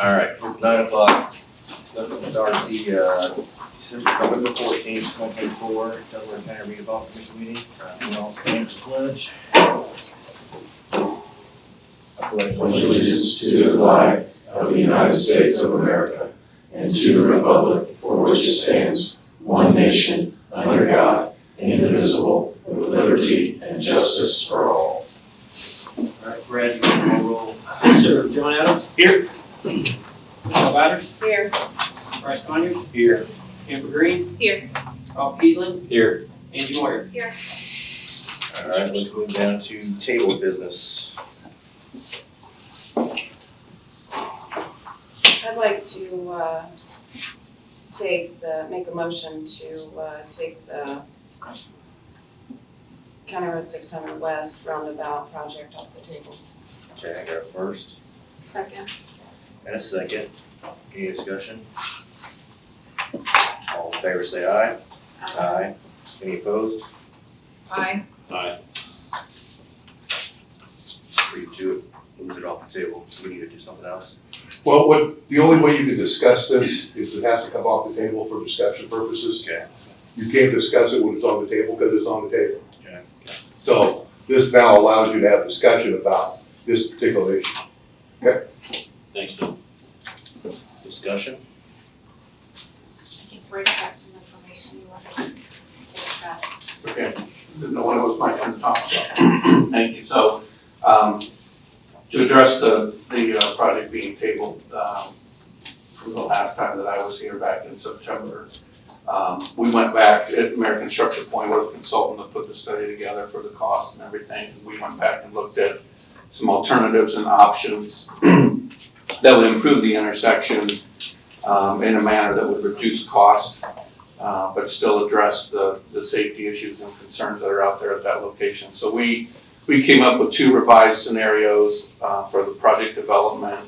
All right, it's 9 o'clock. Let's start the November 14th, 2024 Delaware County Redevelopment Commission meeting. We all stand for pledge. I pledge Allegiance to the flag of the United States of America and to the republic for which it stands, one nation, under God, indivisible, with liberty and justice for all. All right, Brad, you want to call roll? Yes, sir. John Adams? Here. Michelle Batters? Here. Bryce Conyers? Here. Amber Green? Here. Bob Keesling? Here. Angie Moyer? Here. All right, let's move down to table business. I'd like to make a motion to take the County Road 600 West roundabout project off the table. Okay, I got a first Second. and a second. Any discussion? All in favor say aye. Aye. Any opposed? Aye. Aye. 3-2, move it off the table. Do we need to do something else? Well, the only way you can discuss this is it has to come off the table for discussion purposes. Okay. You can't discuss it when it's on the table because it's on the table. Okay. So this now allows you to have discussion about this particular issue. Thanks, Tom. Discussion? I think Rick has some information you want to discuss. Okay, didn't know when it was my turn to talk, so, thank you. So, to address the project being tabled, from the last time that I was here back in September, we went back at American Structure Point, where the consultant that put the study together for the cost and everything. We went back and looked at some alternatives and options that would improve the intersection in a manner that would reduce cost, but still address the safety issues and concerns that are out there at that location. So we came up with two revised scenarios for the project development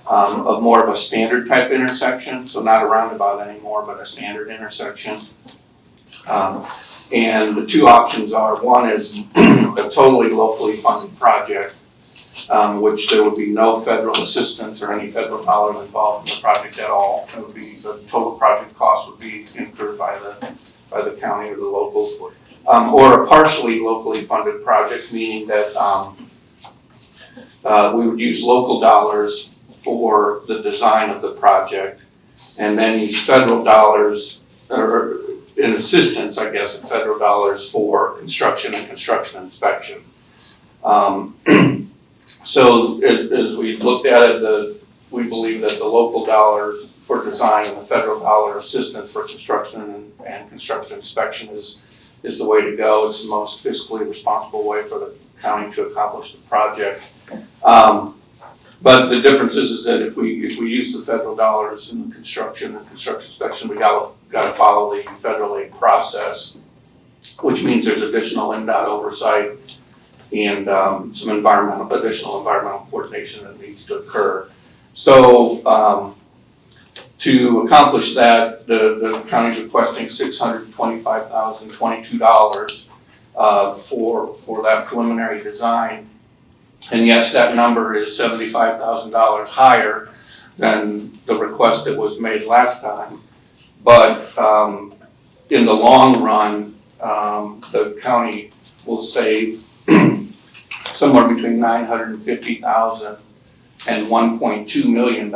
of more of a standard type intersection, so not a roundabout anymore, but a standard intersection. And the two options are, one is a totally locally funded project, which there would be no federal assistance or any federal dollars involved in the project at all. It would be, the total project cost would be incurred by the county or the local, or a partially locally funded project, meaning that we would use local dollars for the design of the project, and then use federal dollars, or in assistance, I guess, of federal dollars for construction and construction inspection. So as we looked at it, we believe that the local dollars for design and the federal dollar assistance for construction and construction inspection is the way to go. It's the most fiscally responsible way for the county to accomplish the project. But the difference is that if we use the federal dollars in the construction and construction inspection, we gotta follow the federal aid process, which means there's additional NDOT oversight and some additional environmental coordination that needs to occur. So to accomplish that, the county's requesting $625,022 for that preliminary design. And yes, that number is $75,000 higher than the request that was made last time. But in the long run, the county will save somewhere between $950,000 and $1.2 million,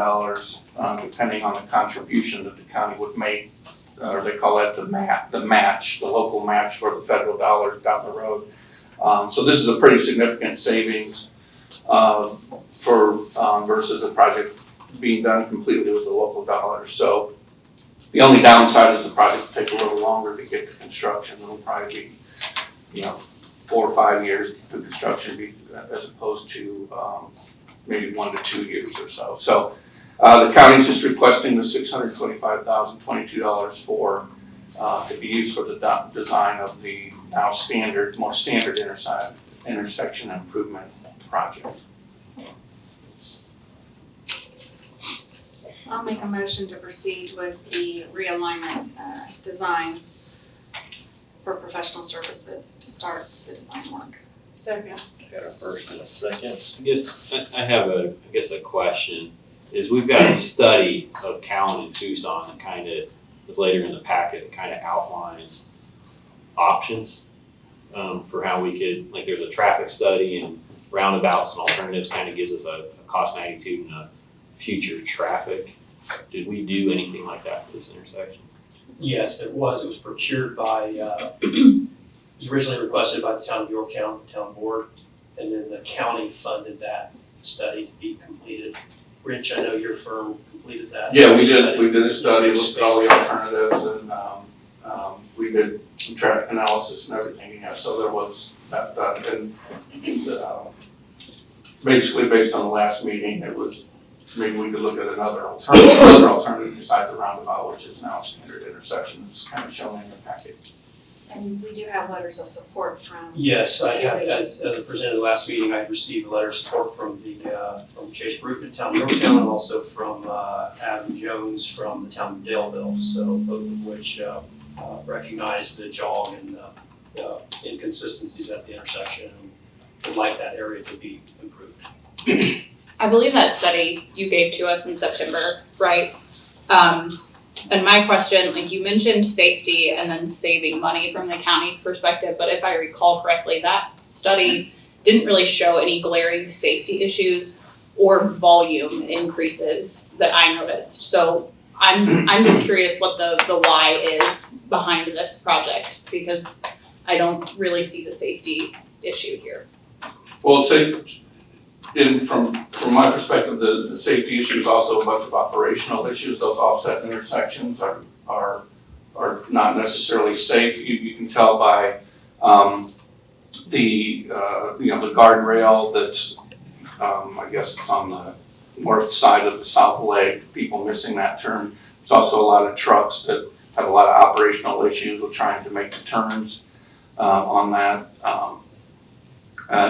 depending on the contribution that the county would make, or they call that the match, the local match for the federal dollars down the road. So this is a pretty significant savings versus the project being done completely with the local dollars. So the only downside is the project will take a little longer to get to construction. It'll probably be, 4 or 5 years to construction, as opposed to maybe 1 to 2 years or so. So the county's just requesting the $625,022 for to be used for the design of the now more standard intersection improvement project. I'll make a motion to proceed with the realignment design for professional services to start the design work. Second. Got a first and a second. I have a question. is we've got a study of Cowan and Tucson that kind of is later in the packet, that kind of outlines options for how we could, like there's a traffic study and roundabouts and alternatives, kind of gives us a cost magnitude and a future traffic. Did we do anything like that for this intersection? Yes, there was. It was procured by, it was originally requested by the town of Yorktown, the town board, and then the county funded that study to be completed. Rich, I know your firm completed that. Yeah, we did a study, looked at all the alternatives, and, we did some traffic analysis and everything, yeah, so there was that done, and, basically based on the last meeting, it was, maybe we could look at another alternative besides the roundabout, which is now a standard intersection, it's kind of shown in the package. And we do have letters of support from. Yes, I Two had, agencies. as I presented last meeting, I had received a letter of support from from Chase Group at Town of Yorktown, and also from Adam Jones from the town of Daleville, so both of which recognize the jog and the inconsistencies at the intersection, and would like that area to be improved. I believe that study you gave to us in September, right? And my question, like you mentioned safety and then saving money from the county's perspective, but if I recall correctly, that study didn't really show any glaring safety issues or volume increases that I noticed. So I'm just curious what the why is behind this project, because I don't really see the safety issue here. Well, from my perspective, the safety issue is also a bunch of operational issues. Those offset intersections are not necessarily safe. You can tell by the guardrail that's I guess it's on the north side of the south leg. People missing that turn. There's also a lot of trucks that have a lot of operational issues with trying to make the turns on that.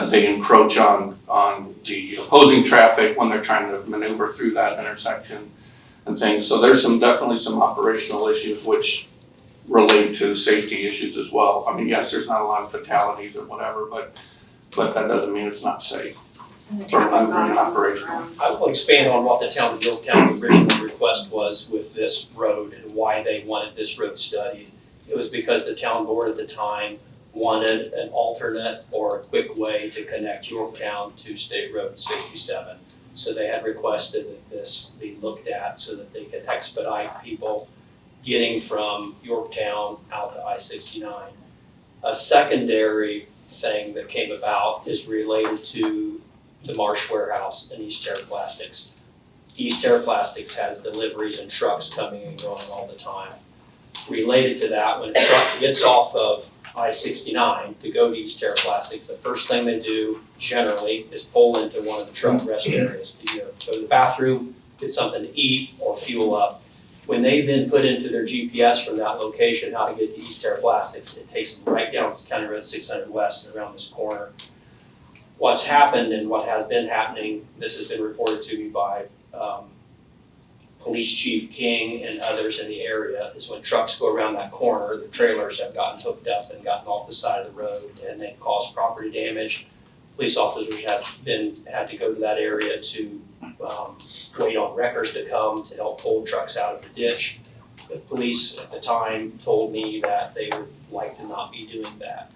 They encroach on the opposing traffic when they're trying to maneuver through that intersection and things. So there's definitely some operational issues which relate to safety issues as well. I mean, yes, there's not a lot of fatalities or whatever, but that doesn't mean it's not safe. And the From traffic moving volume operational. around. I will expand on what the town of Yorktown's original request was with this road and why they wanted this road studied. It was because the town board at the time wanted an alternate or a quick way to connect Yorktown to State Road 67. So they had requested that this be looked at so that they could expedite people getting from Yorktown out to I-69. A secondary thing that came about is related to the Marsh Warehouse and East Terra Plastics. East Terra Plastics has deliveries and trucks coming and going all the time. Related to that, when a truck gets off of I-69 to go to East Terra Plastics, the first thing they do generally is pull into one of the truck rest areas to either go to the bathroom, get something to eat, or fuel up. When they then put into their GPS from that location how to get to East Terra Plastics, it takes them right down County Road 600 West and around this corner. What's happened and what has been happening, this has been reported to me by Police Chief King and others in the area, is when trucks go around that corner, the trailers have gotten hooked up and gotten off the side of the road and they've caused property damage. Police officers had to go to that area to wait on wreckers to come to help pull trucks out of the ditch. The police at the time told me that they would like to not be doing that.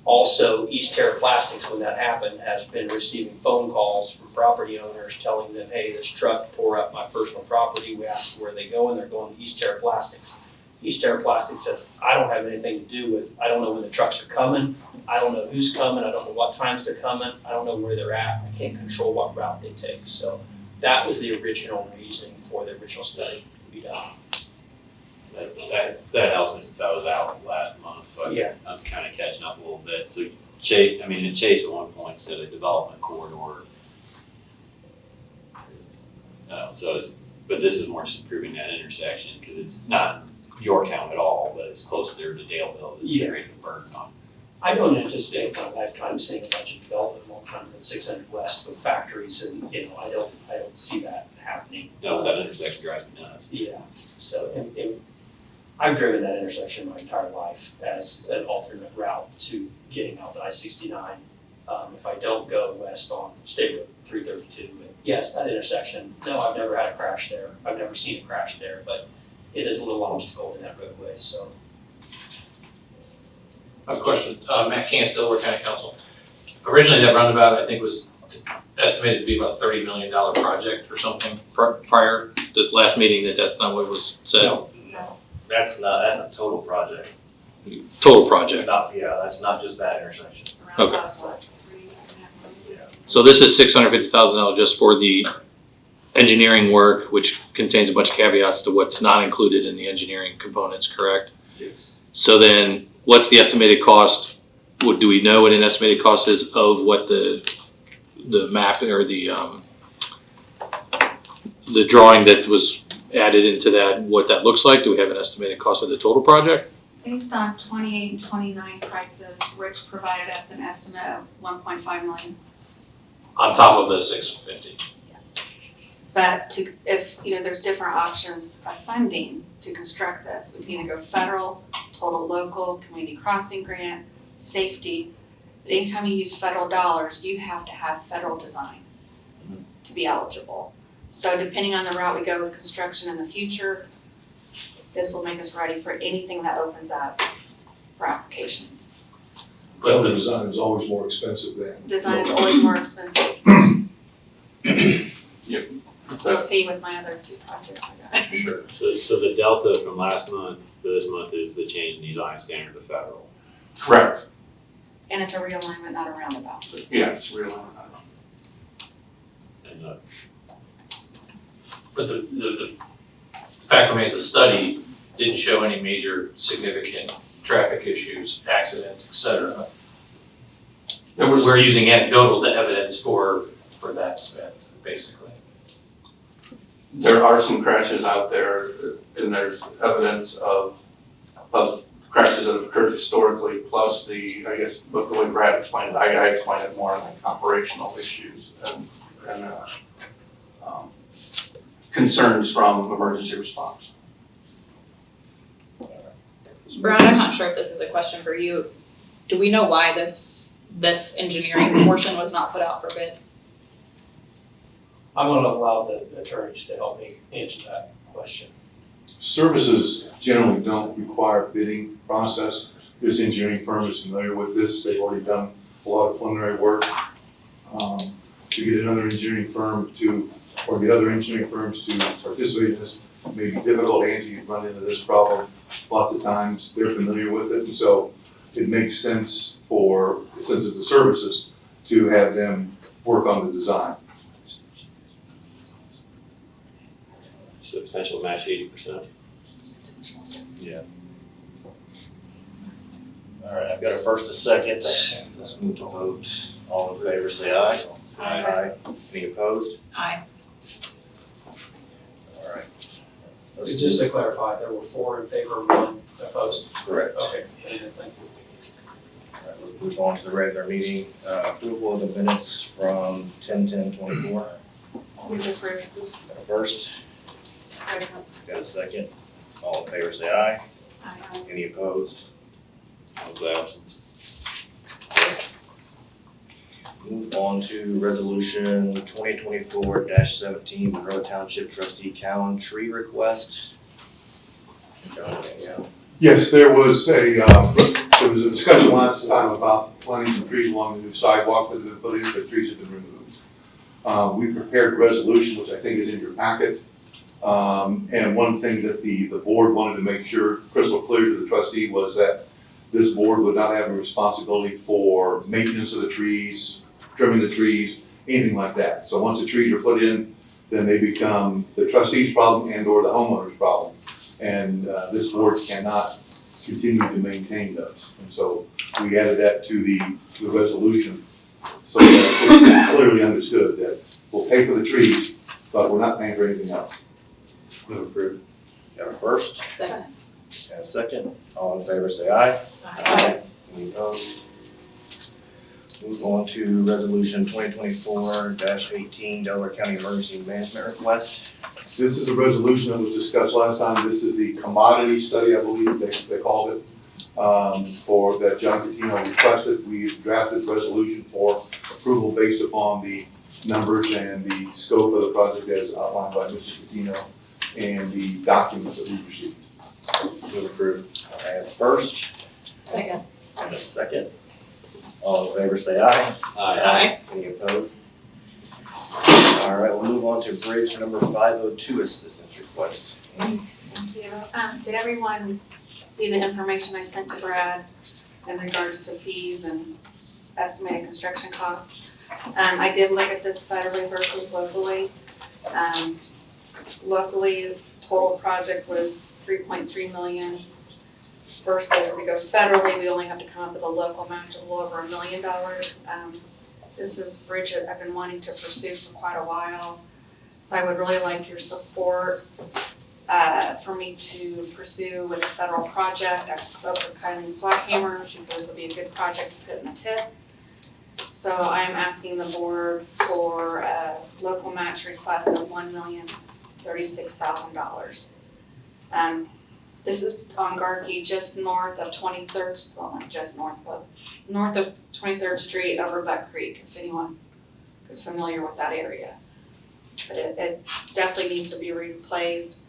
Also, East Terra Plastics, when that happened, has been receiving phone calls from property owners telling them, hey, this truck tore up my personal property. We asked where they go, and they're going to East Terra Plastics. East Terra Plastics says, I don't have anything to do with, I don't know when the trucks are coming. I don't know who's coming. I don't know what times they're coming. I don't know where they're at. I can't control what route they take. So that was the original reasoning for the original study to be done. That helps me since I was out last month, so Yeah. I'm kind of catching up a little bit. So Chase at one point said a development corridor. But this is more just improving that intersection because it's not Yorktown at all, but it's close there to Daleville. It's Yeah. creating a burden on. I don't anticipate in my lifetime seeing a bunch of development along kind of 600 West with factories, and I don't see that happening. No, that intersection drives me nuts. Yeah. So and I've driven that intersection my entire life as an alternate route to getting out to I-69. If I don't go west on State Road 332 and yes, that intersection, no, I've never had a crash there. I've never seen a crash there, but it is a little obstacle in that roadway, so. I have a question. Matt Cance, Delaware County Council. Originally, that roundabout, I think, was estimated to be about a $30 million project or something prior to the last meeting, that's not what was said. No. That's a total project. Total project. That's not just that intersection. Around Okay. about what, 3.5 million? So this is $650,000 just for the engineering work, which contains a bunch of caveats to what's not included in the engineering components, correct? Yes. So then, what's the estimated cost? Do we know what an estimated cost is of what the map or the drawing that was added into that, what that looks like? Do we have an estimated cost of the total project? Based on 28 and 29 prices, Rich provided us an estimate of 1.5 million. On top of the 650? But if, there's different options of funding to construct this. We can either go federal, total local, community crossing grant, safety. But anytime you use federal dollars, you have to have federal design to be eligible. So depending on the route we go with construction in the future, this will make us ready for anything that opens up for applications. But The design is always more expensive than. Design is always more expensive. You'll see with my other 2 projects I got. Sure. So the delta from last month to this month is the change in design standard to federal. Correct. And it's a realignment, not a roundabout. Yeah, it's real. And But the fact remains, the study didn't show any major significant traffic issues, accidents, et cetera. We're using anecdotal evidence for that spend, basically. There are some crashes out there, and there's evidence of crashes that have occurred historically, plus the way Brad explained it, I explained it more like operational issues and concerns from emergency response. Brad, I'm not sure if this is a question for you. Do we know why this engineering portion was not put out for bid? I'm gonna allow the attorneys to help me answer that question. Services generally don't require bidding process. This engineering firm is familiar with this. They've already done a lot of preliminary work. To get another engineering firm or get other engineering firms to participate in this may be difficult. Angie, you've run into this problem lots of times. They're familiar with it, and so it makes sense since it's the services, to have them work on the design. so potential match 80%. Yeah. All right, I've got a first, a second. Let's move to vote. All in favor, say aye. Aye. Any opposed? Aye. All right. Just to clarify, there were 4 in favor, 1 opposed. Correct. Okay, thank you. All right, let's move on to the regular meeting. Approval of the minutes from 10/10/24. Move to approve. Got a first, Second. got a second. All in favor, say aye. Aye. Any opposed? I was absent. Move on to resolution 2024-17, Monroe Township Trustee Cowan tree request. John, yeah. Yes, there was a discussion last time about planting some trees along the new sidewalk that have been put in, but trees have been removed. We prepared a resolution, which I think is in your packet. And one thing that the board wanted to make sure crystal clear to the trustee was that this board would not have a responsibility for maintenance of the trees, trimming the trees, anything like that. So once the trees are put in, then they become the trustee's problem and or the homeowner's problem. And this board cannot continue to maintain those. And so we added that to the resolution so that it's clearly understood that we'll pay for the trees, but we're not paying for anything else. Move approved. Got a first, Second. got a second. All in favor, say aye. Aye. Any opposed? Move on to resolution 2024-18, Delaware County Emergency Management Request. This is a resolution that was discussed last time. This is the commodity study, I believe they called it, for that John Catino requested. We drafted the resolution for approval based upon the numbers and the scope of the project as outlined by Mr. Patino and the documents that we received. Move approved. I have a first Second. and a second. All in favor, say aye. Aye. Any opposed? All right, we'll move on to bridge number 502 assistance request. Thank you. Did everyone see the information I sent to Brad in regards to fees and estimated construction costs? I did look at this federally versus locally. Locally, total project was 3.3 million versus if we go federally, we only have to come up with a local match of a little over $1 million. This is a bridge that I've been wanting to pursue for quite a while. So I would really like your support for me to pursue with a federal project. I spoke with Kylie Swackhammer. She says it'll be a good project to put in the tip. So I am asking the board for a local match request of $1,036,000. This is on Garkey, just north of 23rd, well, not just north, but north of 23rd Street over Buck Creek, if anyone is familiar with that area. But it definitely needs to be replaced.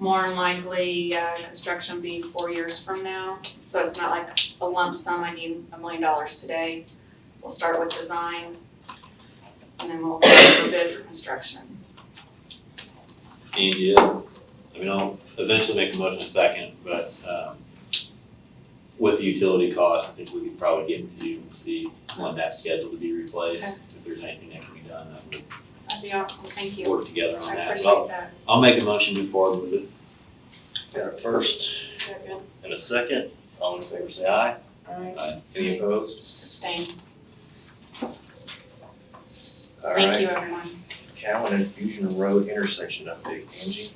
More than likely, construction will be 4 years from now. So it's not like a lump sum, I need $1 million today. We'll start with design, and then we'll go for bid for construction. Angie, I mean, I'll eventually make a motion in a second, but with the utility costs, I think we could probably get with you and see when that's scheduled to be replaced. Okay. If there's anything that can be done, that would That'd be awesome, thank you. work together on I that. appreciate So that. I'll make a motion to move forward with it. Got a first Second. and a second. All in favor, say aye. Aye. Any opposed? Abstain. All Thank right. you, everyone. Cowan and Fusion Road intersection update. Angie?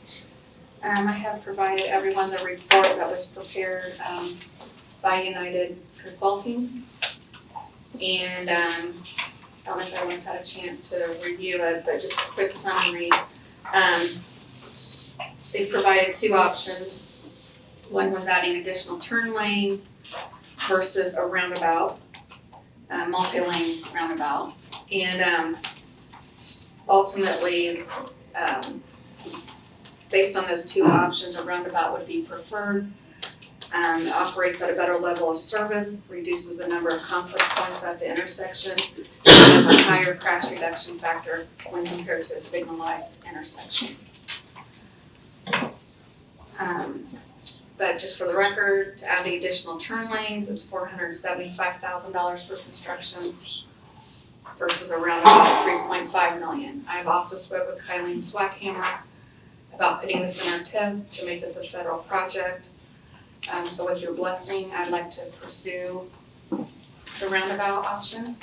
I have provided everyone the report that was prepared by United Consulting. And I don't know if everyone's had a chance to review it, but just a quick summary. They provided two options. One was adding additional turn lanes versus a roundabout, multi-lane roundabout. And ultimately, based on those two options, a roundabout would be preferred. Operates at a better level of service, reduces the number of conflict points at the intersection, and has a higher crash reduction factor when compared to a signalized intersection. But just for the record, to add the additional turn lanes is $475,000 for construction versus a roundabout $3.5 million. I've also spoke with Kylie Swackhammer about putting this in our TIP to make this a federal project. So with your blessing, I'd like to pursue the roundabout option.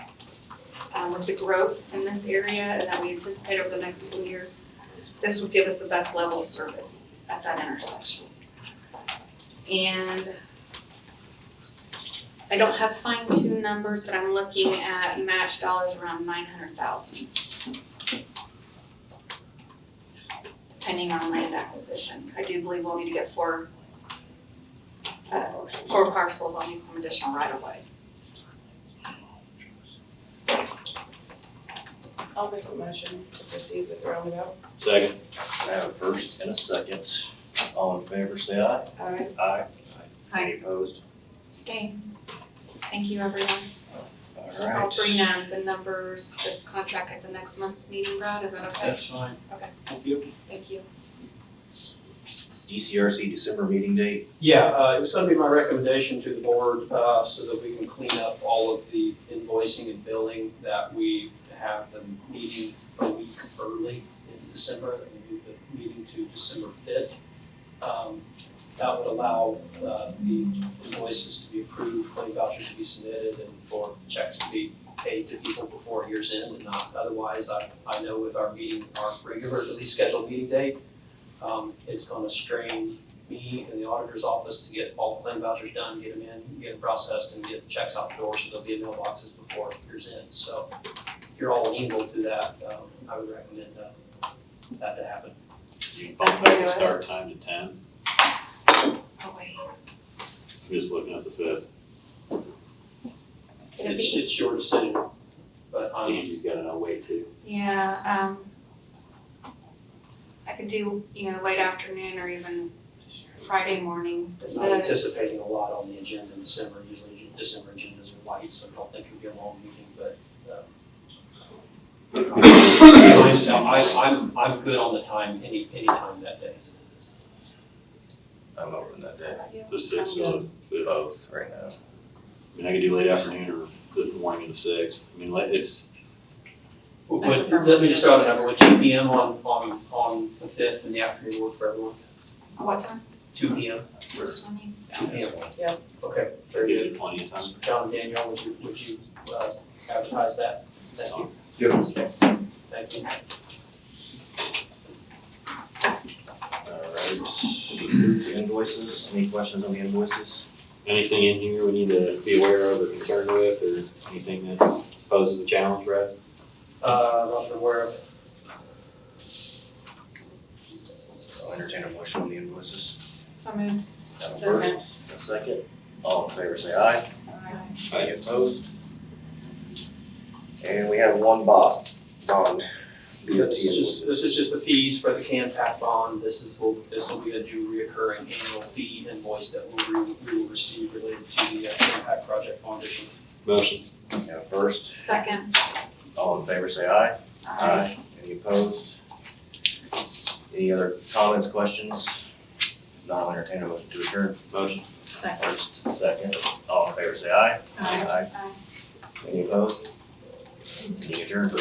With the growth in this area and that we anticipate over the next 10 years, this would give us the best level of service at that intersection. And I don't have fine-tuned numbers, but I'm looking at match dollars around $900,000. Depending on land acquisition. I do believe we'll need to get four parcels. I'll need some additional right-of-way. I'll make a motion to proceed with the roundabout. Second. I have a first and a second. All in favor, say aye. Aye. Aye. Aye. Any opposed? Okay. Thank you, everyone. All I'll right. bring the numbers, the contract at the next month meeting, Brad. Is that okay? That's fine. Okay. Thank you. Thank you. DCRC December meeting date. Yeah, it was gonna be my recommendation to the board, so that we can clean up all of the invoicing and billing, that we have the meeting a week early in December, that we move the meeting to December 5th. That would allow, the invoices to be approved, claim vouchers to be submitted, and for checks to be paid to people before year's end, and not otherwise. I know with our regularly scheduled meeting date, it's gonna strain me and the auditor's office to get all the claim vouchers done, get them in, get them processed, and get checks out the door so they'll be in mailboxes before year's end. So if you're all amenable to that, I would recommend that to happen. You can bump back the start time to 10. Oh, wait. I'm just looking at the 5th. It'd be- It's your decision, but Angie's got enough weight too. Yeah, I could do, late afternoon or even Friday morning, the I'm sixth. anticipating a lot on the agenda in December. Usually December agendas are light, so I don't think it'll be a long meeting, but I'm good on the time, any time that day. I'm over in that day. The sixth, so Both right now. I mean, I could do late afternoon or the morning of the sixth. I mean, it's, Let me just throw out a number, with 2 p.m. on the 5th in the afternoon work for everyone? What time? 2 p.m. This morning? 2 p.m. Okay, very gives good. you plenty of time. John and Danielle, would you advertise that? Thank you. Yep. Thank you. Alright, invoices, any questions on the invoices? Anything in here we need to be aware of or concerned with, or anything that poses a challenge, Brad? Not aware of. I'll entertain a motion on the invoices. So moved. Have a first, a second, all in favor say aye. Any opposed? And we have one bond. This is just the fees for the can pack bond. This will be a due reoccurring annual fee invoice that we will receive related to the can pack project bond issue. Motion. Have a first, Second. all in favor say aye. Any opposed? Any other comments, questions? Now I'll entertain a motion to adjourn. Motion. First, second, all in favor say aye. Aye. Any opposed? Any adjourned?